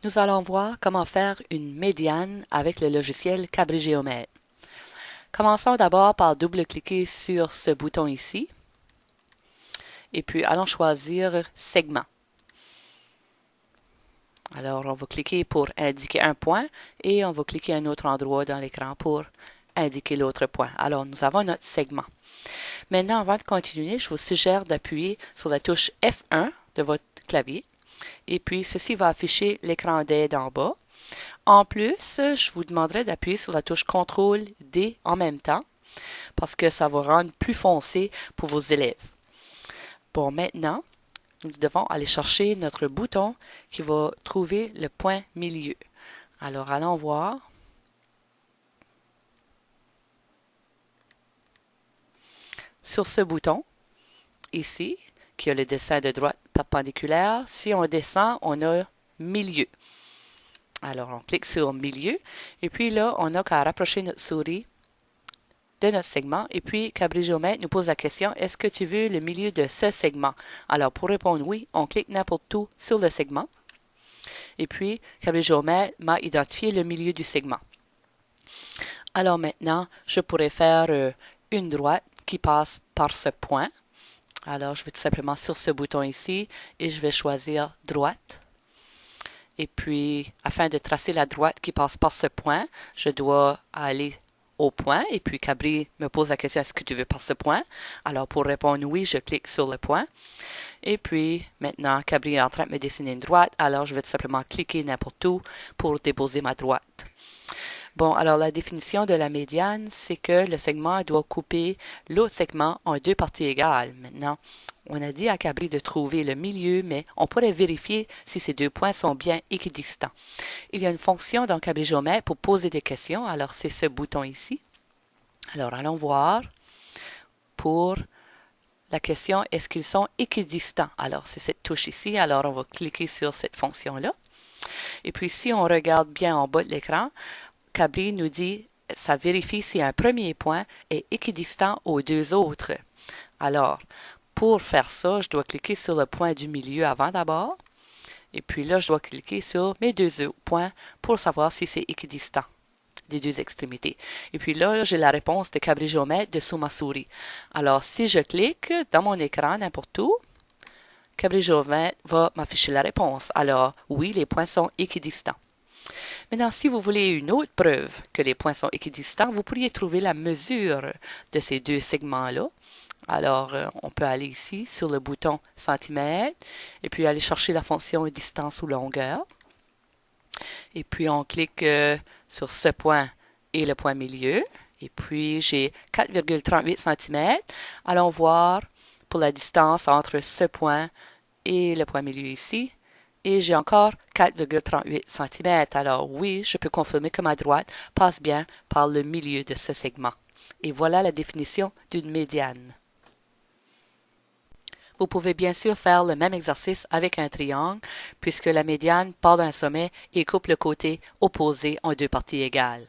Nous allons voir comment faire une médiane avec le logiciel CabriGéomètre. Commençons d'abord par double-cliquer sur ce bouton ici et puis allons choisir Segment. Alors, on va cliquer pour indiquer un point et on va cliquer à un autre endroit dans l'écran pour indiquer l'autre point. Alors, nous avons notre segment. Maintenant, avant de continuer, je vous suggère d'appuyer sur la touche F1 de votre clavier et puis ceci va afficher l'écran d'aide en bas. En plus, je vous demanderai d'appuyer sur la touche CTRL-D en même temps parce que ça va rendre plus foncé pour vos élèves. Bon, maintenant, nous devons aller chercher notre bouton qui va trouver le point milieu. Alors, allons voir. Sur ce bouton, ici, qui a le dessin de droite perpendiculaire, si on descend, on a milieu. Alors, on clique sur milieu, et puis là, on n'a qu'à rapprocher notre souris de notre segment, et puis CabriGéomètre nous pose la question, est-ce que tu veux le milieu de ce segment? Alors, pour répondre oui, on clique n'importe où sur le segment, et puis CabriGéomètre m'a identifié le milieu du segment. Alors maintenant, je pourrais faire une droite qui passe par ce point. Alors, je vais tout simplement sur ce bouton ici, et je vais choisir droite. Et puis, afin de tracer la droite qui passe par ce point, je dois aller au point. Et puis, Cabri me pose la question, est-ce que tu veux par ce point? Alors, pour répondre oui, je clique sur le point. Et puis, maintenant, Cabri est en train de me dessiner une droite. Alors, je vais tout simplement cliquer n'importe où pour déposer ma droite. Bon, alors la définition de la médiane, c'est que le segment doit couper l'autre segment en deux parties égales. Maintenant, on a dit à Cabri de trouver le milieu, mais on pourrait vérifier si ces deux points sont bien équidistants. Il y a une fonction dans CabriGéomètre pour poser des questions. Alors, c'est ce bouton ici. Alors, allons voir pour la question, est-ce qu'ils sont équidistants? Alors, c'est cette touche ici. Alors, on va cliquer sur cette fonction-là. Et puis, si on regarde bien en bas de l'écran, Cabri nous dit, ça vérifie si un premier point est équidistant aux deux autres. Alors, pour faire ça, je dois cliquer sur le point du milieu avant d'abord. Et puis là, je dois cliquer sur mes deux autres points pour savoir si c'est équidistant des deux extrémités. Et puis là, j'ai la réponse de CabriGéomètre dessous ma souris. Alors, si je clique dans mon écran n'importe où, CabriGéomètre va m'afficher la réponse. Alors, oui, les points sont équidistants. Maintenant, si vous voulez une autre preuve que les points sont équidistants, vous pourriez trouver la mesure de ces deux segments-là. Alors, on peut aller ici sur le bouton centimètre et puis aller chercher la fonction distance ou longueur. Et puis, on clique sur ce point et le point milieu. Et puis, j'ai 4,38 cm. Allons voir pour la distance entre ce point et le point milieu ici. Et j'ai encore 4,38 cm. Alors oui, je peux confirmer que ma droite passe bien par le milieu de ce segment. Et voilà la définition d'une médiane. Vous pouvez bien sûr faire le même exercice avec un triangle, puisque la médiane part d'un sommet et coupe le côté opposé en deux parties égales.